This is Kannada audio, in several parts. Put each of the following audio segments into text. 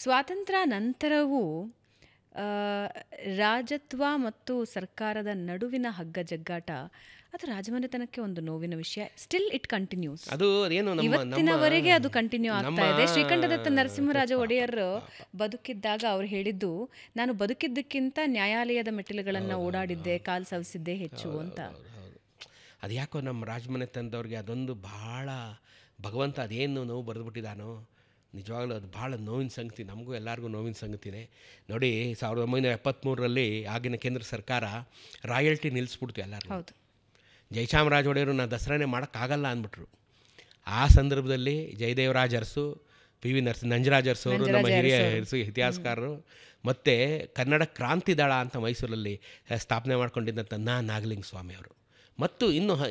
ಸ್ವಾತಂತ್ರ್ಯ ನಂತರವೂ ರಾಜತ್ವ ಮತ್ತು ಸರ್ಕಾರದ ನಡುವಿನ ಹಗ್ಗಜಗ್ಗಾಟ ಅದು ರಾಜಮನೆತನಕ್ಕೆ ಒಂದು ನೋವಿನ ವಿಷಯ. Still it continues. ಅದು ಏನು ಇವತ್ತಿನವರೆಗೆ ಅದು ಕಂಟಿನ್ಯೂ ಆಗ್ತಾ ಇದೆ. ಶ್ರೀಕಂಠದತ್ತ ನರಸಿಂಹರಾಜ ಒಡೆಯರ್ ಬದುಕಿದ್ದಾಗ ಅವ್ರು ಹೇಳಿದ್ದು, ನಾನು ಬದುಕಿದ್ದಕ್ಕಿಂತ ನ್ಯಾಯಾಲಯದ ಮೆಟ್ಟಿಲುಗಳನ್ನು ಓಡಾಡಿದ್ದೆ, ಕಾಲು ಸವಿಸಿದ್ದೆ ಹೆಚ್ಚು ಅಂತ. ಅದು ಯಾಕೋ ನಮ್ಮ ರಾಜಮನೆತನದವ್ರಿಗೆ ಅದೊಂದು ಭಾಳ ಭಗವಂತ ಅದೇನು ನೋವು ಬರೆದುಬಿಟ್ಟಿದ್ದಾನೋ ನಿಜವಾಗ್ಲೂ ಅದು ಭಾಳ ನೋವಿನ ಸಂಗತಿ. ನಮಗೂ ಎಲ್ಲರಿಗೂ ನೋವಿನ ಸಂಗತಿನೇ. ನೋಡಿ 1973ರಲ್ಲಿ ಆಗಿನ ಕೇಂದ್ರ ಸರ್ಕಾರ ರಾಯಲ್ಟಿ ನಿಲ್ಲಿಸ್ಬಿಡ್ತು ಎಲ್ಲರೂ. ಹೌದು. ಜಯಚಾಮರಾಜ ಒಡೆಯರು ನಾ ದಸರಾನೇ ಮಾಡೋಕ್ಕಾಗಲ್ಲ ಅಂದ್ಬಿಟ್ರು. ಆ ಸಂದರ್ಭದಲ್ಲಿ ಜಯದೇವರಾಜ ಅರಸು, ಪಿ ವಿ ನಂಜರಾಜ ಅರಸು ಅವರು ನಮ್ಮ ಹಿರಿಯ ಇತಿಹಾಸಕಾರರು, ಮತ್ತು ಕನ್ನಡ ಕ್ರಾಂತಿ ದಳ ಅಂತ ಮೈಸೂರಲ್ಲಿ ಸ್ಥಾಪನೆ ಮಾಡ್ಕೊಂಡಿದ್ದಂಥ ನಾಗಲಿಂಗ ಸ್ವಾಮಿ ಅವರು ಮತ್ತು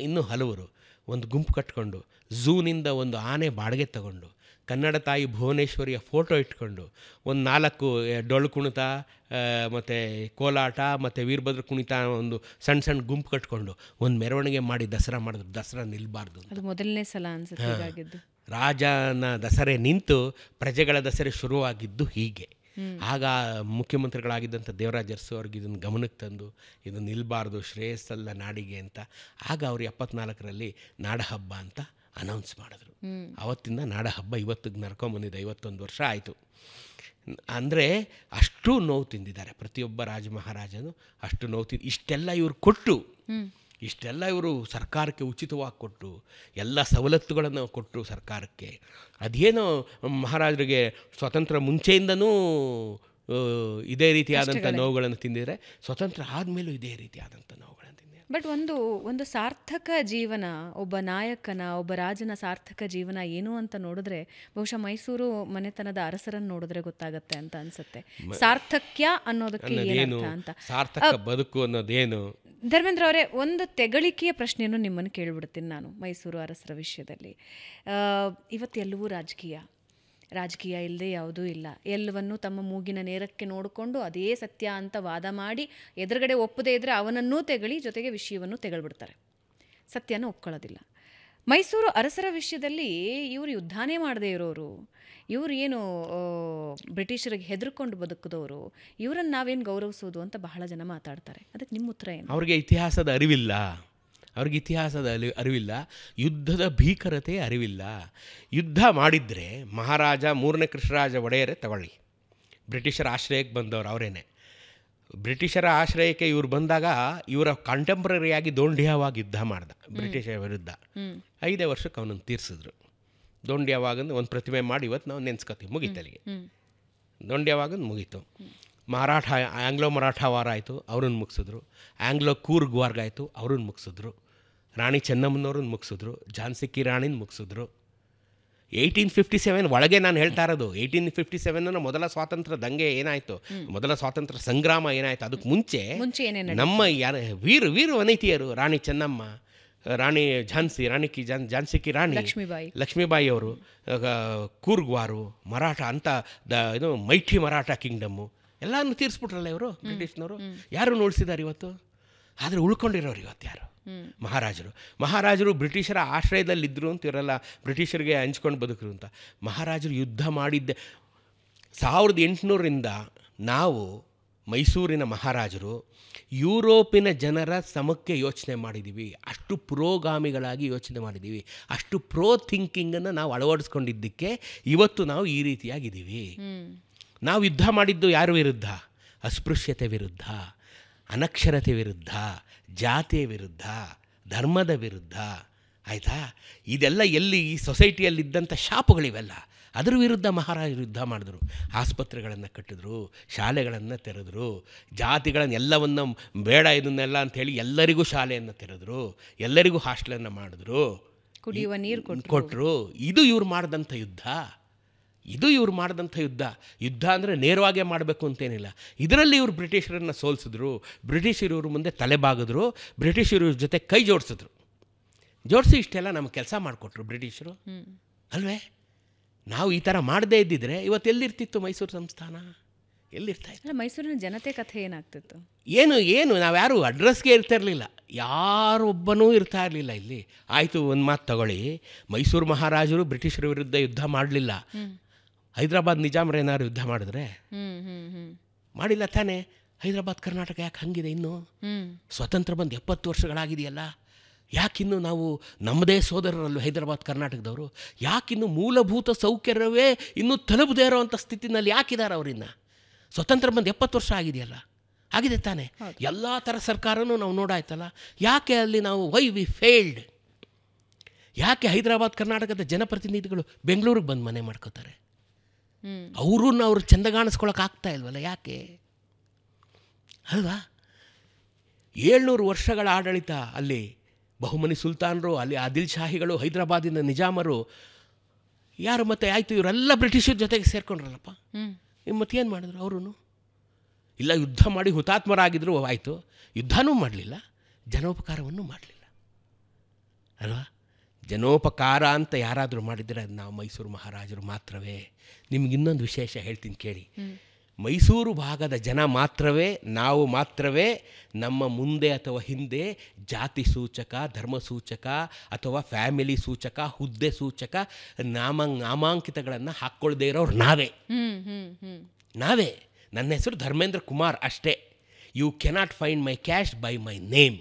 ಇನ್ನೂ ಹಲವರು ಒಂದು ಗುಂಪು ಕಟ್ಕೊಂಡು ಝೂನಿಂದ ಒಂದು ಆನೆ ಬಾಡಿಗೆ ತಗೊಂಡು ಕನ್ನಡ ತಾಯಿ ಭುವನೇಶ್ವರಿಯ ಫೋಟೋ ಇಟ್ಕೊಂಡು ಒಂದು 4 ಡೊಳ್ಳು ಕುಣಿತ ಮತ್ತು ಕೋಲಾಟ ಮತ್ತು ವೀರಭದ್ರ ಕುಣಿತ ಒಂದು ಸಣ್ಣ ಗುಂಪು ಕಟ್ಕೊಂಡು ಒಂದು ಮೆರವಣಿಗೆ ಮಾಡಿ ದಸರಾ ಮಾಡಿದ್ರು. ದಸರಾ ನಿಲ್ಲಬಾರ್ದು. ಅದು ಮೊದಲನೇ ಸಲ ಅನ್ಸುತ್ತೆ. ರಾಜನ ದಸರೆ ನಿಂತು ಪ್ರಜೆಗಳ ದಸರೆ ಶುರುವಾಗಿದ್ದು ಹೀಗೆ. ಆಗ ಮುಖ್ಯಮಂತ್ರಿಗಳಾಗಿದ್ದಂಥ ದೇವರಾಜ ಅರಸು ಅವ್ರಿಗೆ ಇದನ್ನು ಗಮನಕ್ಕೆ ತಂದು ಇದು ನಿಲ್ಲಬಾರ್ದು, ಶ್ರೇಯಸ್ಸಲ್ಲ ನಾಡಿಗೆ ಅಂತ. ಆಗ ಅವರು 74ರಲ್ಲಿ ನಾಡಹಬ್ಬ ಅಂತ ಅನೌನ್ಸ್ ಮಾಡಿದ್ರು. ಆವತ್ತಿಂದ ನಾಡಹಬ್ಬ ಇವತ್ತಿಗೆ ನಡ್ಕೊಂಬಂದಿದೆ. 51 ವರ್ಷ ಆಯಿತು. ಅಂದರೆ ಅಷ್ಟು ನೋವು ತಿಂದಿದ್ದಾರೆ ಪ್ರತಿಯೊಬ್ಬ ರಾಜ ಮಹಾರಾಜನು. ಅಷ್ಟು ನೋವು ತಿಂದು ಇಷ್ಟೆಲ್ಲ ಇವರು ಕೊಟ್ಟು, ಇಷ್ಟೆಲ್ಲ ಇವರು ಸರ್ಕಾರಕ್ಕೆ ಉಚಿತವಾಗಿ ಕೊಟ್ಟು, ಎಲ್ಲ ಸವಲತ್ತುಗಳನ್ನು ಕೊಟ್ಟರು ಸರ್ಕಾರಕ್ಕೆ. ಅದೇನೋ ಮಹಾರಾಜರಿಗೆ ಸ್ವಾತಂತ್ರ್ಯ ಮುಂಚೆಯಿಂದನೂ ಇದೇ ರೀತಿಯಾದಂಥ ನೋವುಗಳನ್ನು ತಿಂದಿದ್ದಾರೆ, ಸ್ವತಂತ್ರ ಆದಮೇಲೂ ಇದೇ ರೀತಿಯಾದಂಥ ನೋವುಗಳನ್ನು ತಿಂದಿದ್ದಾರೆ. ಬಟ್ ಒಂದು ಸಾರ್ಥಕ ಜೀವನ, ಒಬ್ಬ ನಾಯಕನ, ಒಬ್ಬ ರಾಜನ ಸಾರ್ಥಕ ಜೀವನ ಏನು ಅಂತ ನೋಡಿದ್ರೆ ಬಹುಶಃ ಮೈಸೂರು ಮನೆತನದ ಅರಸರನ್ನು ನೋಡಿದ್ರೆ ಗೊತ್ತಾಗತ್ತೆ ಅಂತ ಅನ್ಸುತ್ತೆ. ಸಾರ್ಥಕ್ಯ ಅನ್ನೋದಕ್ಕೆ ಏನರ್ಥ ಅಂತ, ಸಾರ್ಥಕ ಬದುಕು ಅನ್ನೋದೇನು. ಧರ್ಮೇಂದ್ರ ಅವರೇ, ಒಂದು ತೆಗಳಿಕೆಯ ಪ್ರಶ್ನೆಯನ್ನು ನಿಮ್ಮನ್ನು ಕೇಳಿಬಿಡ್ತೀನಿ ನಾನು ಮೈಸೂರು ಅರಸರ ವಿಷಯದಲ್ಲಿ. ಇವತ್ತು ಎಲ್ಲವೂ ರಾಜಕೀಯ ಇಲ್ಲದೆ ಯಾವುದೂ ಇಲ್ಲ. ಎಲ್ಲವನ್ನೂ ತಮ್ಮ ಮೂಗಿನ ನೇರಕ್ಕೆ ನೋಡಿಕೊಂಡು ಅದೇ ಸತ್ಯ ಅಂತ ವಾದ ಮಾಡಿ ಎದುರುಗಡೆ ಒಪ್ಪದೇ ಇದ್ದರೆ ಅವನನ್ನೂ ತೆಗಳಿ ಜೊತೆಗೆ ವಿಷಯವನ್ನು ತೆಗಳ್ಬಿಡ್ತಾರೆ, ಸತ್ಯನ ಒಪ್ಕೊಳ್ಳೋದಿಲ್ಲ. ಮೈಸೂರು ಅರಸರ ವಿಷಯದಲ್ಲಿ ಇವರು ಯುದ್ಧನೇ ಮಾಡದೇ ಇರೋರು, ಇವರು ಏನು ಬ್ರಿಟಿಷರಿಗೆ ಹೆದರ್ಕೊಂಡು ಬದುಕಿದವರು, ಇವರನ್ನು ನಾವೇನು ಗೌರವಿಸೋದು ಅಂತ ಬಹಳ ಜನ ಮಾತಾಡ್ತಾರೆ. ಅದಕ್ಕೆ ನಿಮ್ಮ ಉತ್ತರ ಏನು? ಅವ್ರಿಗೆ ಇತಿಹಾಸದ ಅರಿವಿಲ್ಲ. ಅವ್ರಿಗೆ ಇತಿಹಾಸದ ಅರಿವಿಲ್ಲ, ಯುದ್ಧದ ಭೀಕರತೆ ಅರಿವಿಲ್ಲ. ಯುದ್ಧ ಮಾಡಿದರೆ ಮಹಾರಾಜ 3ನೇ ಕೃಷ್ಣರಾಜ ಒಡೆಯರೇ ತಗೊಳ್ಳಿ, ಬ್ರಿಟಿಷರ ಆಶ್ರಯಕ್ಕೆ ಬಂದವರು ಅವರೇನೆ. ಬ್ರಿಟಿಷರ ಆಶ್ರಯಕ್ಕೆ ಇವರು ಬಂದಾಗ ಇವರ ಕಾಂಟೆಂಪ್ರರಿಯಾಗಿ ದೋಂಡಿಯಾವಾಗಿ ಯುದ್ಧ ಮಾಡ್ದ ಬ್ರಿಟಿಷರ ವಿರುದ್ಧ. 5 ವರ್ಷಕ್ಕೆ ಅವನನ್ನು ತೀರಿಸಿದ್ರು. ದೋಂಡಿಯಾವಾಗಂದು ಒಂದು ಪ್ರತಿಮೆ ಮಾಡಿ ಇವತ್ತು ನಾವು ನೆನೆಸ್ಕೊತೀವಿ, ಮುಗೀತಲ್ಲಿಗೆ. ದೋಂಡಿಯಾವಾಗಂದು ಮುಗೀತು. ಆಂಗ್ಲೋ ಮರಾಠ ವಾರ ಆಯಿತು, ಅವ್ರನ್ನ ಮುಗಿಸಿದ್ರು. ಆಂಗ್ಲೋ ಕೂರ್ಗ್ ವಾರ್ಗ್ ಆಯಿತು, ಅವ್ರನ್ನ ಮುಗಿಸಿದ್ರು. ರಾಣಿ ಚೆನ್ನಮ್ಮನವ್ರನ್ನ ಮುಗಿಸಿದ್ರು. ಝಾನ್ಸಿ ಕಿ ರಾಣಿನ ಮುಗಿಸಿದ್ರು. 1857 ಒಳಗೆ ನಾನು ಹೇಳ್ತಾ ಇರೋದು. 1857 ಮೊದಲ ಸ್ವಾತಂತ್ರ್ಯ ದಂಗೆ ಏನಾಯಿತು, ಮೊದಲ ಸ್ವಾತಂತ್ರ್ಯ ಸಂಗ್ರಾಮ ಏನಾಯಿತು, ಅದಕ್ಕೆ ಮುಂಚೆ ನಮ್ಮ ವೀರ ವನಿತೆಯರು ರಾಣಿ ಚೆನ್ನಮ್ಮ, ರಾಣಿ ಝಾನ್ಸಿ ಕಿ ರಾಣಿ ಲಕ್ಷ್ಮೀಬಾಯಿ ಅವರು, ಕೂರ್ಗ್ ವಾರು, ಮರಾಠ ಅಂತ ಇದು ಮೈಠಿ ಮರಾಠ ಕಿಂಗ್ಡಮ್ಮು ಎಲ್ಲನೂ ತೀರಿಸ್ಬಿಟ್ರಲ್ಲ ಇವರು ಬ್ರಿಟಿಷ್ನವರು. ಯಾರು ನೋಡಿಸಿದ್ದಾರೆ ಇವತ್ತು? ಆದರೆ ಉಳ್ಕೊಂಡಿರೋರು ಇವತ್ತು ಯಾರು? ಮಹಾರಾಜರು ಬ್ರಿಟಿಷರ ಆಶ್ರಯದಲ್ಲಿದ್ದರು ಅಂತ ಇವರೆಲ್ಲ ಬ್ರಿಟಿಷರಿಗೆ ಹಂಚ್ಕೊಂಡು ಬದುಕರು ಅಂತ. ಮಹಾರಾಜರು ಯುದ್ಧ ಮಾಡಿದ್ದೆ 1800ರಿಂದ ನಾವು ಮೈಸೂರಿನ ಮಹಾರಾಜರು ಯುರೋಪಿನ ಜನರ ಸಮಕ್ಕೆ ಯೋಚನೆ ಮಾಡಿದ್ದೀವಿ. ಅಷ್ಟು ಪುರೋಗಾಮಿಗಳಾಗಿ ಯೋಚನೆ ಮಾಡಿದ್ದೀವಿ. ಅಷ್ಟು ಥಿಂಕಿಂಗನ್ನು ನಾವು ಅಳವಡಿಸ್ಕೊಂಡಿದ್ದಕ್ಕೆ ಇವತ್ತು ನಾವು ಈ ರೀತಿಯಾಗಿದ್ದೀವಿ. ನಾವು ಯುದ್ಧ ಮಾಡಿದ್ದು ಯಾರ ವಿರುದ್ಧ? ಅಸ್ಪೃಶ್ಯತೆ ವಿರುದ್ಧ, ಅನಕ್ಷರತೆ ವಿರುದ್ಧ, ಜಾತಿಯ ವಿರುದ್ಧ, ಧರ್ಮದ ವಿರುದ್ಧ. ಆಯಿತಾ? ಇದೆಲ್ಲ ಎಲ್ಲಿ ಈ ಸೊಸೈಟಿಯಲ್ಲಿದ್ದಂಥ ಶಾಪಗಳಿವೆಲ್ಲ, ಅದರ ವಿರುದ್ಧ ಮಹಾರಾಜರು ಯುದ್ಧ ಮಾಡಿದ್ರು. ಆಸ್ಪತ್ರೆಗಳನ್ನು ಕಟ್ಟಿದ್ರು, ಶಾಲೆಗಳನ್ನು ತೆರೆದ್ರು, ಜಾತಿಗಳನ್ನೆಲ್ಲವನ್ನು ಬೇಡ ಇದನ್ನೆಲ್ಲ ಅಂಥೇಳಿ ಎಲ್ಲರಿಗೂ ಶಾಲೆಯನ್ನು ತೆರೆದ್ರು, ಎಲ್ಲರಿಗೂ ಹಾಸ್ಟೆಲನ್ನು ಮಾಡಿದ್ರು, ಕುಡಿಯುವ ನೀರು ಕೊಟ್ಟರು. ಇದು ಇವ್ರು ಮಾಡಿದಂಥ ಯುದ್ಧ. ಯುದ್ಧ ಅಂದರೆ ನೇರವಾಗೇ ಮಾಡಬೇಕು ಅಂತೇನಿಲ್ಲ. ಇದರಲ್ಲಿ ಇವರು ಬ್ರಿಟಿಷರನ್ನು ಸೋಲಿಸಿದ್ರು. ಬ್ರಿಟಿಷರು ಇವ್ರ ಮುಂದೆ ತಲೆ ಬಾಗಿದ್ರು, ಬ್ರಿಟಿಷರ ಜೊತೆ ಕೈ ಜೋಡಿಸಿ ಇಷ್ಟೆಲ್ಲ ನಮಗೆ ಕೆಲಸ ಮಾಡಿಕೊಟ್ರು ಬ್ರಿಟಿಷರು ಅಲ್ವೇ? ನಾವು ಈ ಥರ ಮಾಡದೇ ಇದ್ದಿದ್ರೆ ಇವತ್ತು ಎಲ್ಲಿರ್ತಿತ್ತು ಮೈಸೂರು ಸಂಸ್ಥಾನ? ಎಲ್ಲಿರ್ತಾ ಇತ್ತು? ಮೈಸೂರಿನ ಜನತೆ ಕಥೆ ಏನಾಗ್ತಿತ್ತು? ಏನು ನಾವ್ಯಾರು ಅಡ್ರೆಸ್ಗೆ ಇರ್ತಾ ಇರಲಿಲ್ಲ, ಯಾರೊಬ್ಬನೂ ಇರ್ತಾ ಇರಲಿಲ್ಲ ಇಲ್ಲಿ. ಆಯಿತು, ಒಂದು ಮಾತು ತಗೊಳ್ಳಿ, ಮೈಸೂರು ಮಹಾರಾಜರು ಬ್ರಿಟಿಷರ ವಿರುದ್ಧ ಯುದ್ಧ ಮಾಡಲಿಲ್ಲ. ಹೈದರಾಬಾದ್ ನಿಜಾಮ್ರ ಏನಾದ್ರು ಯುದ್ಧ ಮಾಡಿದ್ರೆ ಹ್ಮ್ ಹ್ಮ್ ಹ್ಮ್ ಮಾಡಿಲ್ಲ ತಾನೇ. ಹೈದರಾಬಾದ್ ಕರ್ನಾಟಕ ಯಾಕೆ ಹಂಗಿದೆ? ಇನ್ನು ಸ್ವತಂತ್ರ ಬಂದು 70 ವರ್ಷಗಳಾಗಿದೆಯಲ್ಲ, ಯಾಕಿನ್ನು ನಾವು ನಮ್ಮದೇ ಸೋದರರಲ್ಲೂ ಹೈದರಾಬಾದ್ ಕರ್ನಾಟಕದವರು ಯಾಕಿನ್ನು ಮೂಲಭೂತ ಸೌಕರ್ಯವೇ ಇನ್ನೂ ತಲುಪದೇ ಇರೋವಂಥ ಸ್ಥಿತಿನಲ್ಲಿ ಯಾಕಿದ್ದಾರೆ ಅವರಿನ್ನ? ಸ್ವತಂತ್ರ ಬಂದು 70 ವರ್ಷ ಆಗಿದೆಯಲ್ಲ, ಆಗಿದೆ ತಾನೇ. ಎಲ್ಲ ಥರ ಸರ್ಕಾರನೂ ನಾವು ನೋಡಾಯ್ತಲ್ಲ, ಯಾಕೆ ಅಲ್ಲಿ ನಾವು ವೈ ವಿ ಫೇಲ್ಡ್? ಯಾಕೆ ಹೈದರಾಬಾದ್ ಕರ್ನಾಟಕದ ಜನಪ್ರತಿನಿಧಿಗಳು ಬೆಂಗಳೂರಿಗೆ ಬಂದು ಮನೆ ಮಾಡ್ಕೋತಾರೆ? ಅವ್ರನ್ನ ಅವ್ರು ಚೆಂದ ಕಾಣಿಸ್ಕೊಳಕ್ಕೆ ಆಗ್ತಾ ಇಲ್ವಲ್ಲ, ಯಾಕೆ ಅಲ್ವಾ? 700 ವರ್ಷಗಳ ಆಡಳಿತ ಅಲ್ಲಿ ಬಹುಮನಿ ಸುಲ್ತಾನರು, ಅಲ್ಲಿ ಆದಿಲ್ ಶಾಹಿಗಳು, ಹೈದರಾಬಾದಿನ ನಿಜಾಮರು ಯಾರು ಮತ್ತೆ ಆಯಿತು, ಇವರೆಲ್ಲ ಬ್ರಿಟಿಷರ ಜೊತೆಗೆ ಸೇರ್ಕೊಂಡ್ರಲ್ಲಪ್ಪ. ಮತ್ತೇನು ಮಾಡಿದ್ರು ಅವರು? ಇಲ್ಲ ಯುದ್ಧ ಮಾಡಿ ಹುತಾತ್ಮರಾಗಿದ್ರು ಆಯಿತು, ಯುದ್ಧನೂ ಮಾಡಲಿಲ್ಲ, ಜನೋಪಕಾರವನ್ನು ಮಾಡಲಿಲ್ಲ ಅಲ್ವಾ? ಜನೋಪಕಾರ ಅಂತ ಯಾರಾದರೂ ಮಾಡಿದರೆ ಅದು ನಾವು ಮೈಸೂರು ಮಹಾರಾಜರು ಮಾತ್ರವೇ. ನಿಮ್ಗೆ ಇನ್ನೊಂದು ವಿಶೇಷ ಹೇಳ್ತೀನಿ ಕೇಳಿ. ಮೈಸೂರು ಭಾಗದ ಜನ ಮಾತ್ರವೇ, ನಾವು ಮಾತ್ರವೇ ನಮ್ಮ ಮುಂದೆ ಅಥವಾ ಹಿಂದೆ ಜಾತಿ ಸೂಚಕ, ಧರ್ಮ ಸೂಚಕ ಅಥವಾ ಫ್ಯಾಮಿಲಿ ಸೂಚಕ, ಹುದ್ದೆ ಸೂಚಕ ನಾಮಾಂಕಿತಗಳನ್ನು ಹಾಕ್ಕೊಳ್ದೇ ಇರೋರು ನಾವೇ. ನನ್ನ ಹೆಸರು ಧರ್ಮೇಂದ್ರ ಕುಮಾರ್ ಅಷ್ಟೇ. You cannot find my cash by my name.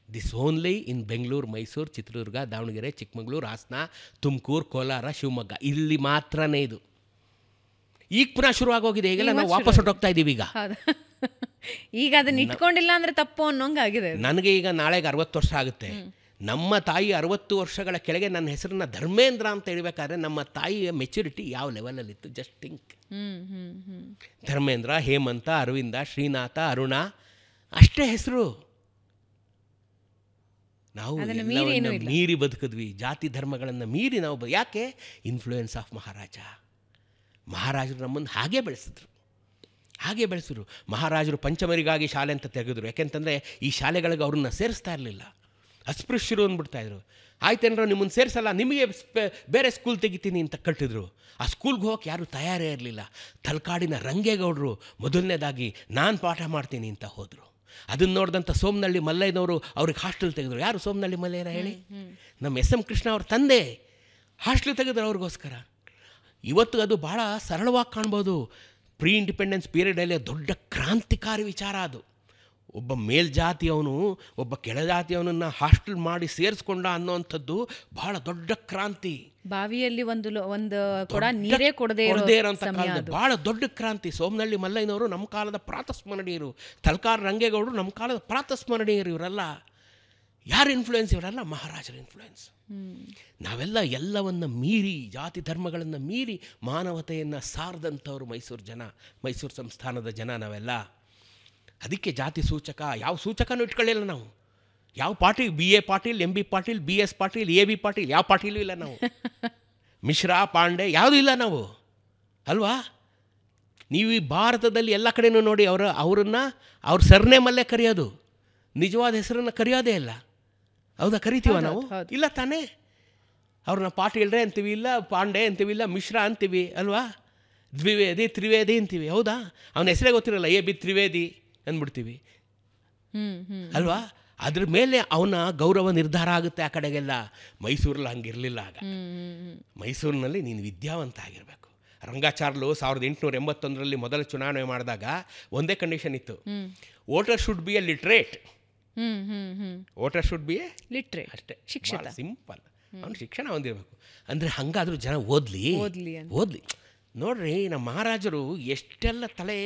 This only in Bengaluru, Mysuru, Chitradurga, Davanagere, Chikkamagaluru, Hassan, Tumakuru, Kolar, Shivamogga, ಇಲ್ಲಿ ಮಾತ್ರನೇ ಇದು. ಈಗ ಪುನಃ ಶುರುವಾಗೋಗಿದೆ. ಈಗೆಲ್ಲ ನಾವು ವಾಪಸ್ ಹೊಟ್ಟೋಗ್ತಾ ಇದ್ದೀವಿ. ಈಗ ಅದನ್ನ ಇಟ್ಕೊಂಡಿಲ್ಲ ಅಂದರೆ ತಪ್ಪು ಅನ್ನೋಂಗಾಗಿದೆ. ನನಗೆ ಈಗ ನಾಳೆಗೆ 60 ವರ್ಷ ಆಗುತ್ತೆ. ನಮ್ಮ ತಾಯಿ 60 ವರ್ಷಗಳ ಕೆಳಗೆ ನನ್ನ ಹೆಸರನ್ನ ಧರ್ಮೇಂದ್ರ ಅಂತ ಹೇಳಬೇಕಾದ್ರೆ ನಮ್ಮ ತಾಯಿಯ ಮೆಚುರಿಟಿ ಯಾವ ಲೆವೆಲಲ್ಲಿತ್ತು? Just think. ಧರ್ಮೇಂದ್ರ, ಹೇಮಂತ, ಅರವಿಂದ, ಶ್ರೀನಾಥ, ಅರುಣ ಅಷ್ಟೇ ಹೆಸರು. ನಾವು ಮೀರಿ ಬದುಕಿದ್ವಿ, ಜಾತಿ ಧರ್ಮಗಳನ್ನು ಮೀರಿ ನಾವು. ಯಾಕೆ? ಇನ್ಫ್ಲೂಯೆನ್ಸ್ ಆಫ್ ಮಹಾರಾಜರು ನಮ್ಮನ್ನು ಹಾಗೇ ಬೆಳೆಸಿದ್ರು. ಮಹಾರಾಜರು ಪಂಚಮರಿಗಾಗಿ ಶಾಲೆ ಅಂತ ತೆಗೆದ್ರು. ಯಾಕೆಂತಂದರೆ ಈ ಶಾಲೆಗಳಿಗೆ ಅವ್ರನ್ನ ಸೇರಿಸ್ತಾ ಇರಲಿಲ್ಲ, ಅಸ್ಪೃಶ್ಯರು ಅಂದ್ಬಿಡ್ತಾಯಿದ್ರು. ಆಯ್ತೇನೋ ನಿಮ್ಮನ್ನು ಸೇರಿಸಲ್ಲ, ನಿಮಗೆ ಬೇರೆ ಸ್ಕೂಲ್ ತೆಗಿತೀನಿ ಅಂತ ಕಟ್ಟಿದ್ರು. ಆ ಸ್ಕೂಲ್ಗೆ ಹೋಗಕ್ಕೆ ಯಾರೂ ತಯಾರೇ ಇರಲಿಲ್ಲ. ತಲಕಾಡಿನ ರಂಗೇಗೌಡರು ಮೊದಲನೇದಾಗಿ ನಾನು ಪಾಠ ಮಾಡ್ತೀನಿ ಅಂತ ಹೋದರು. ಅದನ್ನು ನೋಡಿದಂಥ ಸೋಮನಹಳ್ಳಿ ಮಲ್ಲಯ್ಯನವರು ಅವ್ರಿಗೆ ಹಾಸ್ಟೆಲ್ ತೆಗೆದ್ರು. ಯಾರು ಸೋಮನಹಳ್ಳಿ ಮಲ್ಲಯ್ಯನ ಹೇಳಿ? ನಮ್ಮ SM ಕೃಷ್ಣ ಅವ್ರ ತಂದೆ ಹಾಸ್ಟೆಲ್ ತೆಗೆದ್ರು ಅವ್ರಿಗೋಸ್ಕರ. ಇವತ್ತು ಅದು ಭಾಳ ಸರಳವಾಗಿ ಕಾಣ್ಬೋದು. ಪ್ರೀ ಇಂಡಿಪೆಂಡೆನ್ಸ್ ಪೀರಿಯಡಲ್ಲೇ ದೊಡ್ಡ ಕ್ರಾಂತಿಕಾರಿ ವಿಚಾರ ಅದು. ಒಬ್ಬ ಮೇಲ್ಜಾತಿಯವನು ಒಬ್ಬ ಕೆಳಜಾತಿಯವನನ್ನು ಹಾಸ್ಟೆಲ್ ಮಾಡಿ ಸೇರಿಸ್ಕೊಂಡ ಅನ್ನೋವಂಥದ್ದು ಬಹಳ ದೊಡ್ಡ ಕ್ರಾಂತಿ. ಬಾವಿಯಲ್ಲಿ ಒಂದು ಕೊಡ ನೀರೇ ಕೊಡದೇ ಇರೋಂಥ ಕಾಲದ ಭಾಳ ದೊಡ್ಡ ಕ್ರಾಂತಿ. ಸೋಮನಹಳ್ಳಿ ಮಲ್ಲಯ್ಯನವರು ನಮ್ಮ ಕಾಲದ ಪ್ರಾತಸ್ಮರಣೀಯರು, ತಲಕಾರ ರಂಗೇಗೌಡರು ನಮ್ಮ ಕಾಲದ ಪ್ರಾತಸ್ಮರಣೀಯರು. ಇವರೆಲ್ಲ ಯಾರ ಇನ್ಫ್ಲೂಯೆನ್ಸ್? ಇವರೆಲ್ಲ ಮಹಾರಾಜರ ಇನ್ಫ್ಲೂಯೆನ್ಸ್. ನಾವೆಲ್ಲ ಎಲ್ಲವನ್ನು ಮೀರಿ, ಜಾತಿ ಧರ್ಮಗಳನ್ನು ಮೀರಿ ಮಾನವತೆಯನ್ನು ಸಾರದಂಥವ್ರು ಮೈಸೂರು ಜನ, ಮೈಸೂರು ಸಂಸ್ಥಾನದ ಜನ ನಾವೆಲ್ಲ. ಅದಕ್ಕೆ ಜಾತಿ ಸೂಚಕ ಯಾವ ಸೂಚಕನೂ ಇಟ್ಕೊಳ್ಳಿಲ್ಲ ನಾವು. ಯಾವ Patil, BA Patil, MB Patil, BS Patil, AB Patil, ಯಾವ ಪಾಟೀಲೂ ಇಲ್ಲ ನಾವು. ಮಿಶ್ರಾ, ಪಾಂಡೆ ಯಾವುದೂ ಇಲ್ಲ ನಾವು ಅಲ್ವಾ? ನೀವು ಈ ಭಾರತದಲ್ಲಿ ಎಲ್ಲ ಕಡೆಯೂ ನೋಡಿ ಅವ್ರನ್ನ ಅವ್ರ ಸರ್ನೇಮಲ್ಲೇ ಕರೆಯೋದು, ನಿಜವಾದ ಹೆಸರನ್ನು ಕರೆಯೋದೇ ಇಲ್ಲ. ಹೌದಾ? ಕರಿತೀವ ನಾವು? ಇಲ್ಲ ತಾನೇ. ಅವ್ರನ್ನ ಪಾಟೀಲ್ರೇ ಅಂತೀವಿ, ಇಲ್ಲ ಪಾಂಡೆ ಅಂತೀವಿ, ಇಲ್ಲ ಮಿಶ್ರಾ ಅಂತೀವಿ ಅಲ್ವಾ? ದ್ವಿವೇದಿ, ತ್ರಿವೇದಿ ಅಂತೀವಿ. ಹೌದಾ? ಅವನ ಹೆಸರೇ ಗೊತ್ತಿರಲ್ಲ, AB ತ್ರಿವೇದಿ ಅಂದ್ಬಿಡ್ತೀವಿ ಅಲ್ವಾ? ಅದ್ರ ಮೇಲೆ ಅವನ ಗೌರವ ನಿರ್ಧಾರ ಆಗುತ್ತೆ ಆ ಕಡೆಗೆಲ್ಲ. ಮೈಸೂರಲ್ಲಿ ಹಂಗಿರಲಿಲ್ಲ ಆಗ. ಮೈಸೂರಿನಲ್ಲಿ ನೀನು ವಿದ್ಯಾವಂತ ಆಗಿರಬೇಕು. ರಂಗಾಚಾರ್ಲು 1881ರಲ್ಲಿ ಮೊದಲ ಚುನಾವಣೆ ಮಾಡಿದಾಗ ಒಂದೇ ಕಂಡೀಷನ್ ಇತ್ತು, voter should be A literate. Voter should be A literate ಅಷ್ಟೇ, ಸಿಂಪಲ್. ಅವನು ಶಿಕ್ಷಣ ಹೊಂದಿರಬೇಕು. ಅಂದರೆ ಹಂಗಾದ್ರೂ ಜನ ಓದ್ಲಿ. ನೋಡ್ರಿ, ನಮ್ಮ ಮಹಾರಾಜರು ಎಷ್ಟೆಲ್ಲ ತಲೆ